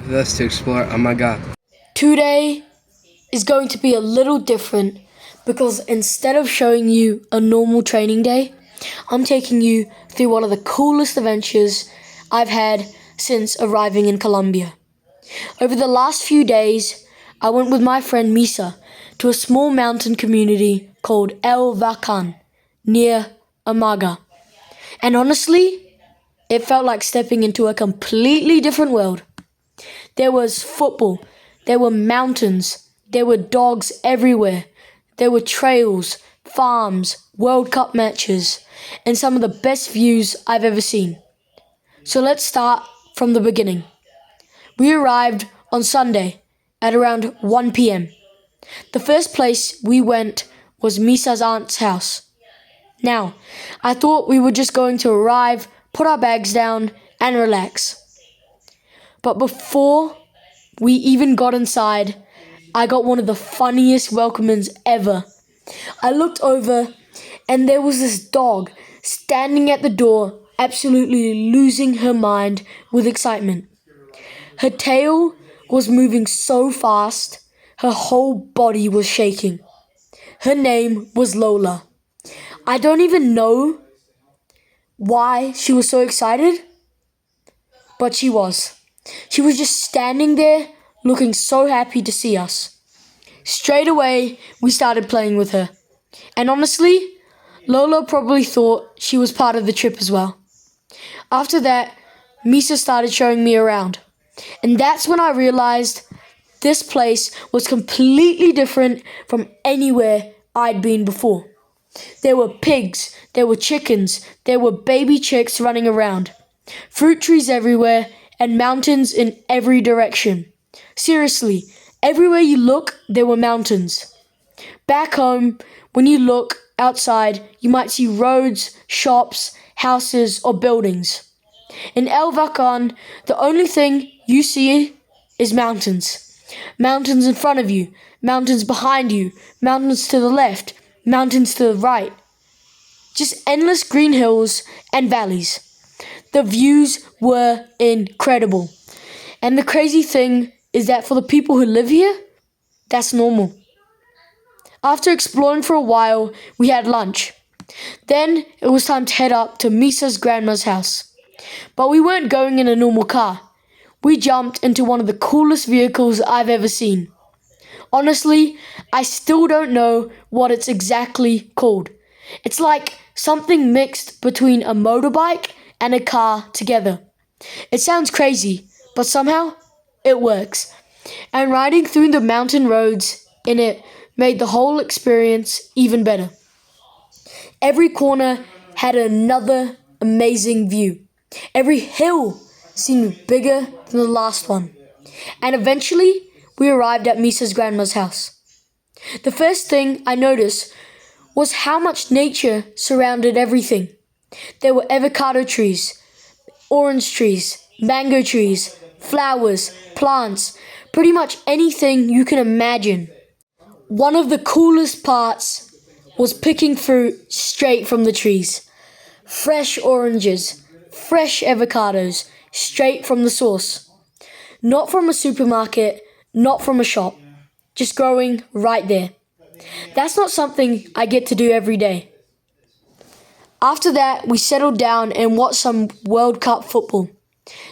with us to explore Amaga. Today is going to be a little different because instead of showing you a normal training day, I'm taking you through one of the coolest adventures I've had since arriving in Colombia. Over the last few days, I went with my friend Misa to a small mountain community called El Volcán near Amaga. And honestly, it felt like stepping into a completely different world. There was football, there were mountains, there were dogs everywhere, there were trails, farms, World Cup matches, and some of the best views I've ever seen. So let's start from the beginning. We arrived on Sunday at around 1 p.m. The first place we went was Misa's aunt's house. Now, I thought we were just going to arrive, put our bags down, and relax. But before we even got inside, I got one of the funniest welcomings ever. I looked over, and there was this dog standing at the door, absolutely losing her mind with excitement. Her tail was moving so fast, her whole body was shaking. Her name was Lola. I don't even know why she was so excited, but she was. She was just standing there, looking so happy to see us. Straight away, we started playing with her. And honestly, Lola probably thought she was part of the trip as well. After that, Misa started showing me around. And that's when I realized this place was completely different from anywhere I'd been before. There were pigs, there were chickens, there were baby chicks running around, fruit trees everywhere, and mountains in every direction. Seriously, everywhere you look, there were mountains. Back home, when you look outside, you might see roads, shops, houses, or buildings. In El Volcán, the only thing you see is mountains. Mountains in front of you, mountains behind you, mountains to the left, mountains to the right. Just endless green hills and valleys. The views were incredible. And the crazy thing is that for the people who live here, that's normal. After exploring for a while, we had lunch. Then it was time to head up to Misa's grandma's house. But we weren't going in a normal car. We jumped into one of the coolest vehicles I've ever seen. Honestly, I still don't know what it's exactly called. It's like something mixed between a motorbike and a car together. It sounds crazy, but somehow it works. And riding through the mountain roads in it made the whole experience even better. Every corner had another amazing view. Every hill seemed bigger than the last one. And eventually, we arrived at Misa's grandma's house. The first thing I noticed was how much nature surrounded everything. There were avocado trees, orange trees, mango trees, flowers, plants, pretty much anything you can imagine. One of the coolest parts was picking fruit straight from the trees. Fresh oranges, fresh avocados, straight from the source. Not from a supermarket, not from a shop, just growing right there. That's not something I get to do every day. After that, we settled down and watched some World Cup football.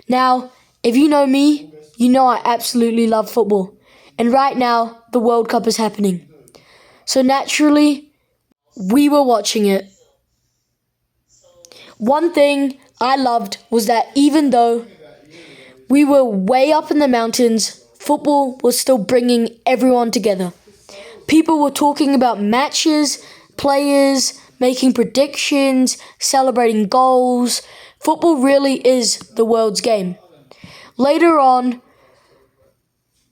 Now, if you know me, you know I absolutely love football. And right now, the World Cup is happening. So naturally, we were watching it. One thing I loved was that even though we were way up in the mountains, football was still bringing everyone together. People were talking about matches, players, making predictions, celebrating goals. Football really is the world's game. Later on,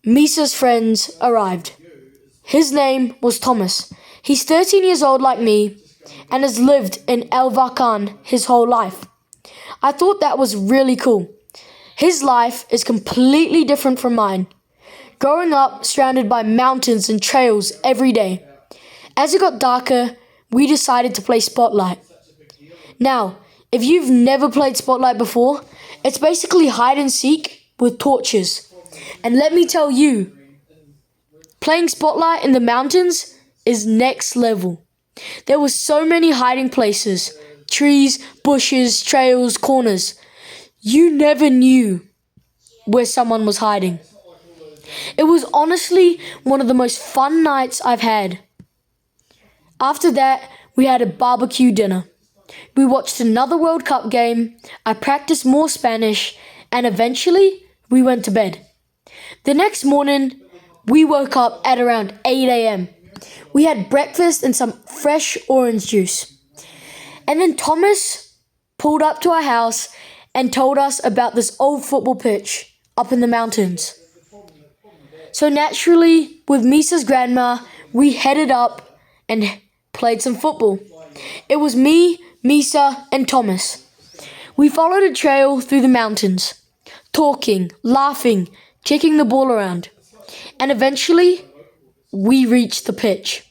Misa's friends arrived. His name was Thomas. He's 13 years old like me and has lived in El Volcán his whole life. I thought that was really cool. His life is completely different from mine. Growing up surrounded by mountains and trails every day. As it got darker, we decided to play Spotlight. Now, if you've never played Spotlight before, it's basically hide and seek with torches. And let me tell you, playing Spotlight in the mountains is next level. There were so many hiding places, trees, bushes, trails, corners. You never knew where someone was hiding. It was honestly one of the most fun nights I've had. After that, we had a barbecue dinner. We watched another World Cup game, I practiced more Spanish, and eventually we went to bed. The next morning, we woke up at around 8 a.m. We had breakfast and some fresh orange juice. And then Thomas pulled up to our house and told us about this old football pitch up in the mountains. So naturally, with Misa's grandma, we headed up and played some football. It was me, Misa, and Thomas. We followed a trail through the mountains, talking, laughing, kicking the ball around. And eventually, we reached the pitch.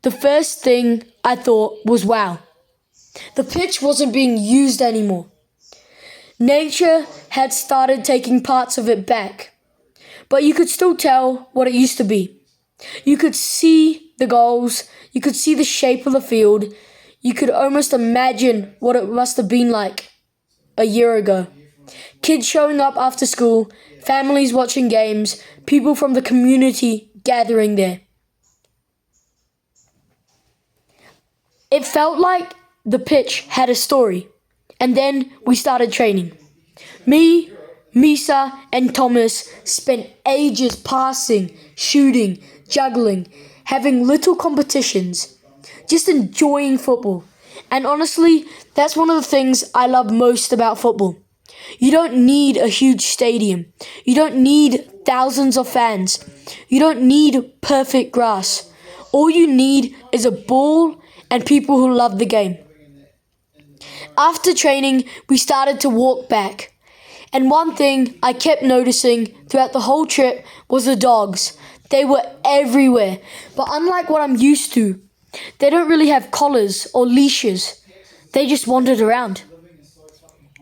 The first thing I thought was, wow, the pitch wasn't being used anymore. Nature had started taking parts of it back, but you could still tell what it used to be. You could see the goals, you could see the shape of the field, you could almost imagine what it must have been like a year ago. Kids showing up after school, families watching games, people from the community gathering there. It felt like the pitch had a story, and then we started training. Me, Misa, and Thomas spent ages passing, shooting, juggling, having little competitions, just enjoying football. And honestly, that's one of the things I love most about football. You don't need a huge stadium. You don't need thousands of fans. You don't need perfect grass. All you need is a ball and people who love the game. After training, we started to walk back. And one thing I kept noticing throughout the whole trip was the dogs. They were everywhere. But unlike what I'm used to, they don't really have collars or leashes. They just wandered around.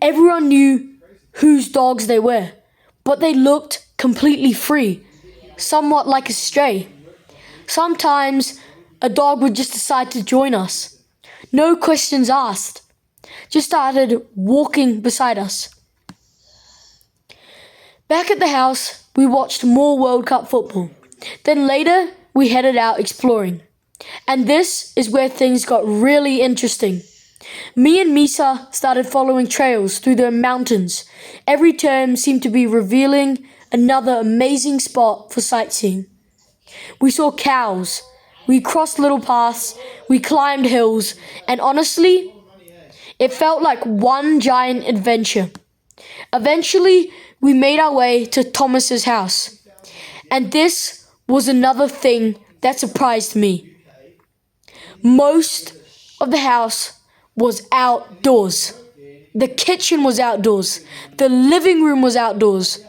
Everyone knew whose dogs they were, but they looked completely free, somewhat like a stray. Sometimes a dog would just decide to join us. No questions asked. Just started walking beside us. Back at the house, we watched more World Cup football. Then later, we headed out exploring. And this is where things got really interesting. Me and Misa started following trails through the mountains. Every turn seemed to be revealing another amazing spot for sightseeing. We saw cows, we crossed little paths, we climbed hills, and honestly, it felt like one giant adventure. Eventually, we made our way to Thomas's house. And this was another thing that surprised me. Most of the house was outdoors. The kitchen was outdoors. The living room was outdoors.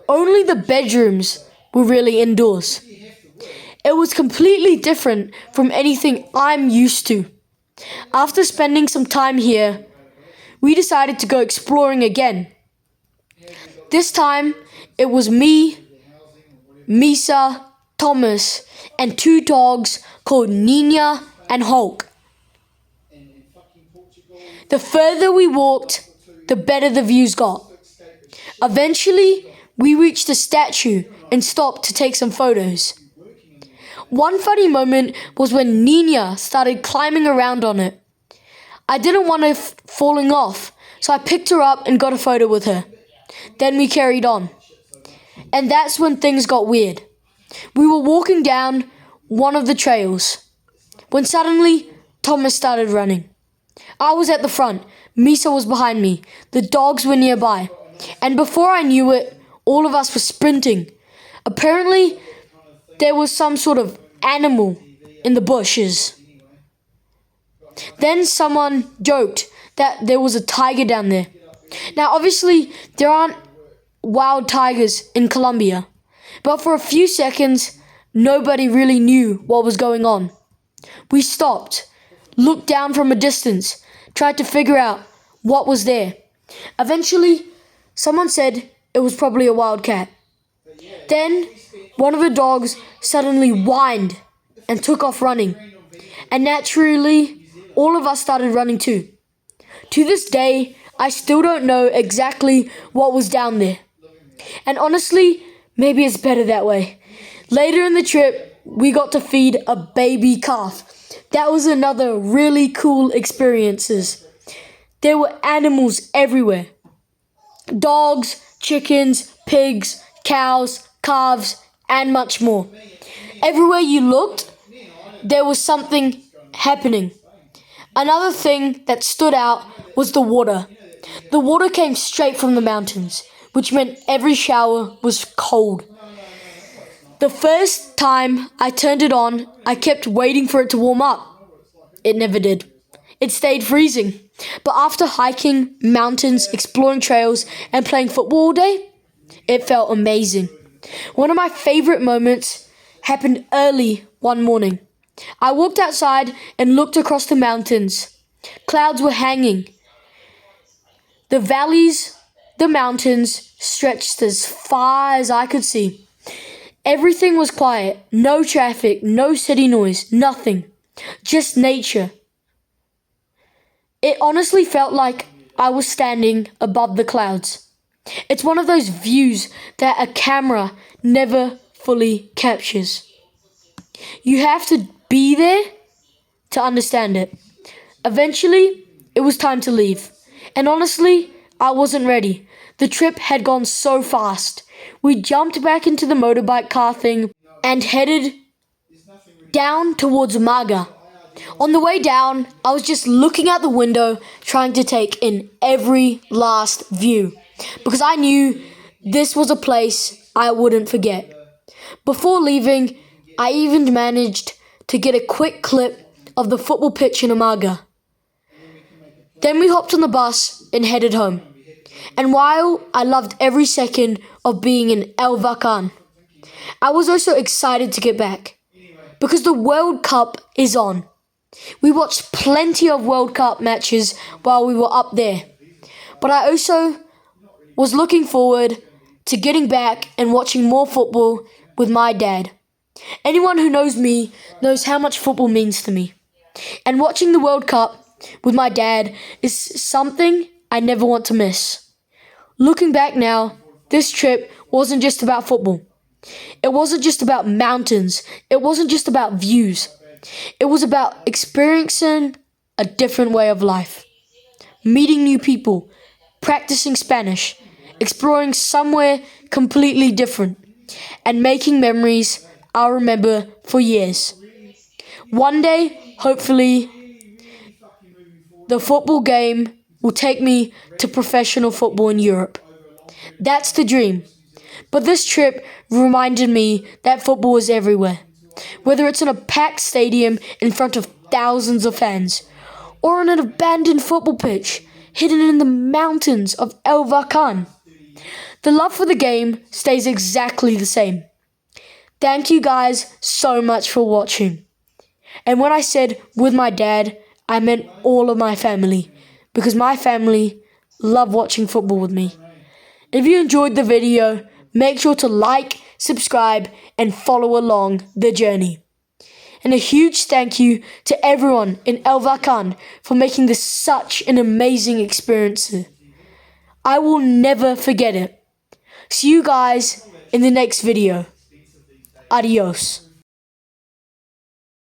Only the bedrooms were really indoors. It was completely different from anything I'm used to. After spending some time here, we decided to go exploring again. This time, it was me, Misa, Thomas, and two dogs called Nina and Hulk. The further we walked, the better the views got. Eventually, we reached a statue and stopped to take some photos. One funny moment was when Nina started climbing around on it. I didn't want her falling off, so I picked her up and got a photo with her. Then we carried on. And that's when things got weird. We were walking down one of the trails when suddenly Thomas started running. I was at the front, Misa was behind me, the dogs were nearby, and before I knew it, all of us were sprinting. Apparently, there was some sort of animal in the bushes. Then someone joked that there was a tiger down there. Now, obviously, there aren't wild tigers in Colombia, but for a few seconds, nobody really knew what was going on. We stopped, looked down from a distance, tried to figure out what was there. Eventually, someone said it was probably a wildcat. Then one of the dogs suddenly whined and took off running. And naturally, all of us started running too. To this day, I still don't know exactly what was down there. And honestly, maybe it's better that way. Later in the trip, we got to feed a baby calf. That was another really cool experiences. There were animals everywhere. Dogs, chickens, pigs, cows, calves, and much more. Everywhere you looked, there was something happening. Another thing that stood out was the water. The water came straight from the mountains, which meant every shower was cold. The first time I turned it on, I kept waiting for it to warm up. It never did. It stayed freezing. But after hiking mountains, exploring trails, and playing football all day, it felt amazing. One of my favorite moments happened early one morning. I walked outside and looked across the mountains. Clouds were hanging. The valleys, the mountains stretched as far as I could see. Everything was quiet. No traffic, no city noise, nothing. Just nature. It honestly felt like I was standing above the clouds. It's one of those views that a camera never fully captures. You have to be there to understand it. Eventually, it was time to leave. And honestly, I wasn't ready. The trip had gone so fast. We jumped back into the motorbike car thing and headed down towards Amaga. On the way down, I was just looking out the window, trying to take in every last view, because I knew this was a place I wouldn't forget. Before leaving, I even managed to get a quick clip of the football pitch in Amaga. Then we hopped on the bus and headed home. And while I loved every second of being in Amaga, I was also excited to get back, because the World Cup is on. We watched plenty of World Cup matches while we were up there. But I also was looking forward to getting back and watching more football with my dad. Anyone who knows me knows how much football means to me. And watching the World Cup with my dad is something I never want to miss. Looking back now, this trip wasn't just about football. It wasn't just about mountains. It wasn't just about views. It was about experiencing a different way of life. Meeting new people, practicing Spanish, exploring somewhere completely different, and making memories I'll remember for years. One day, hopefully, the football game will take me to professional football in Europe. That's the dream. But this trip reminded me that football is everywhere. Whether it's in a packed stadium in front of thousands of fans, or on an abandoned football pitch hidden in the mountains of Amaga, the love for the game stays exactly the same. Thank you guys so much for watching. And when I said with my dad, I meant all of my family, because my family love watching football with me. If you enjoyed the video, make sure to like, subscribe, and follow along the journey. And a huge thank you to everyone in Amaga for making this such an amazing experience. I will never forget it. See you guys in the next video. Adios.